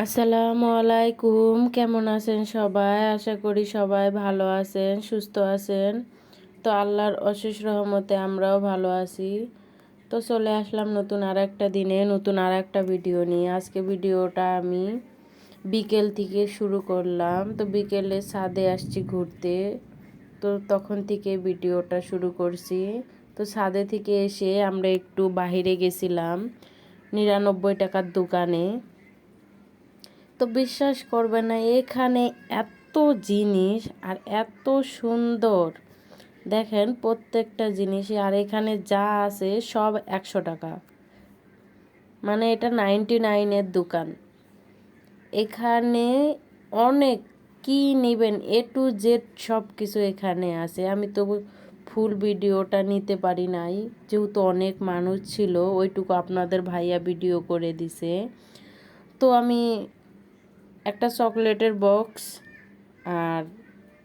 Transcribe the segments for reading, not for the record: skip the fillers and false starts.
আসসালামু আলাইকুম, কেমন আছেন সবাই? আশা করি সবাই ভালো আছেন, সুস্থ আছেন। তো আল্লাহর অশেষ রহমতে আমরাও ভালো আছি। তো চলে আসলাম নতুন আর একটা দিনে নতুন আর একটা ভিডিও নিয়ে। আজকে ভিডিওটা আমি বিকেল থেকে শুরু করলাম। তো বিকেলে ছাদে আসছি ঘুরতে। তো তখন থেকে ভিডিওটা শুরু করছি। তো ছাদে থেকে এসে আমরা একটু বাহিরে গেছিলাম 99 টাকার দোকানে। তো বিশ্বাস করবে না, এখানে এত জিনিস আর এত সুন্দর, দেখেন প্রত্যেকটা জিনিসই। আর এখানে যা আছে সব 100 টাকা, মানে এটা 99-এর দোকান। এখানে অনেক কি নেবেন, এ টু জেড সব কিছু এখানে আছে। আমি তো ফুল ভিডিওটা নিতে পারি নাই, যেহেতু অনেক মানুষ ছিল, ওইটুকু আপনাদের ভাইয়া ভিডিও করে দিছে। তো আমি একটা চকলেটের বক্স আর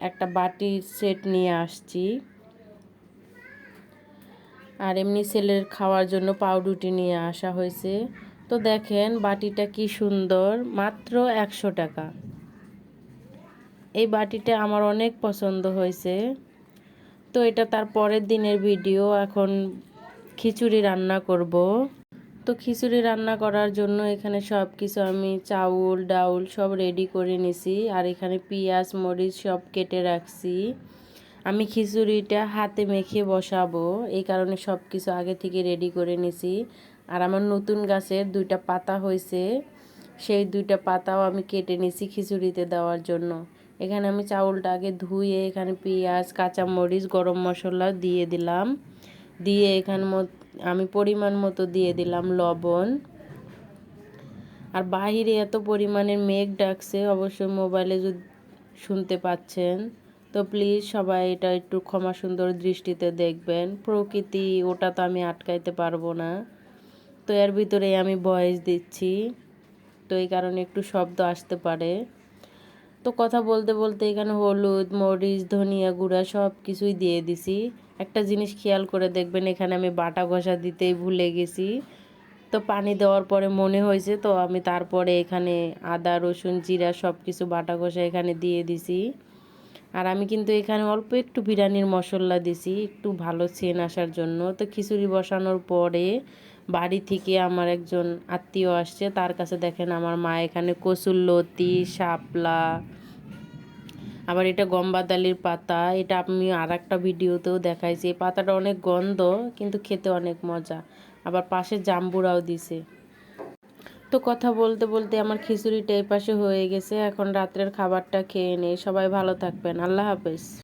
একটা বাটির সেট নিয়ে আসছি। আর এমনি ছেলের খাওয়ার জন্য পাউরুটি নিয়ে আসা হয়েছে। তো দেখেন বাটিটা কি সুন্দর, মাত্র 100 টাকা। এই বাটিটা আমার অনেক পছন্দ হয়েছে। তো এটা তার পরের দিনের ভিডিও। এখন খিচুড়ি রান্না করব। তো খিচুড়ি রান্না করার জন্য এখানে সব কিছু আমি চাউল ডাউল সব রেডি করে নিছি। আর এখানে পেঁয়াজ মরিচ সব কেটে রাখছি। আমি খিচুড়িটা হাতে মেখে বসাবো, এই কারণে সব কিছু আগে থেকে রেডি করে নিছি। আর আমার নতুন গাছের 2টা পাতা হয়েছে, সেই 2টা পাতাও আমি কেটে নিছি খিচুড়িতে দেওয়ার জন্য। এখানে আমি চাউলটা আগে ধুয়ে এখানে পেঁয়াজ কাঁচামরিচ গরম মশলা দিয়ে দিলাম। দিয়ে এখানে আমি পরিমাণ মতো দিয়ে দিলাম লবণ। আর বাহিরে এত পরিমাণের মেঘ ডাকছে, অবশ্যই মোবাইলে যদি শুনতে পাচ্ছেন। তো প্লিজ সবাই এটা একটু ক্ষমা সুন্দর দৃষ্টিতে দেখবেন। প্রকৃতি, ওটা তো আমি আটকাইতে পারবো না। তো এর ভিতরেই আমি ভয়েস দিচ্ছি, তো এই কারণে একটু শব্দ আসতে পারে। তো কথা বলতে বলতে এখানে হলুদ মরিচ ধনিয়া গুঁড়া সব কিছুই দিয়ে দিছি। একটা জিনিস খেয়াল করে দেখবেন, এখানে আমি বাটা ঘষা দিতেই ভুলে গেছি। তো পানি দেওয়ার পরে মনে হয়েছে, তো আমি তারপরে এখানে আদা রসুন জিরা সব কিছু বাটা ঘষা এখানে দিয়ে দিছি। আর আমি কিন্তু এখানে অল্প একটু বিরিয়ানির মশলা দিছি, একটু ভালো সেন আসার জন্য। তো খিচুড়ি বসানোর পরে বাড়ি থেকে আমার একজন আত্মীয় আসছে, তার কাছে দেখেন আমার মা এখানে কচুরলতি শাপলা, আবার এটা গমবাদালির পাতা। এটা আমি আর একটা ভিডিওতেও দেখাইছি। এই পাতাটা অনেক গন্ধ, কিন্তু খেতে অনেক মজা। আবার পাশে জাম্বুরাও দিছে। তো কথা বলতে বলতে আমার খিচুড়িটা এই পাশে হয়ে গেছে। এখন রাত্রের খাবারটা খেয়ে নেই। সবাই ভালো থাকবেন। আল্লাহ হাফেজ।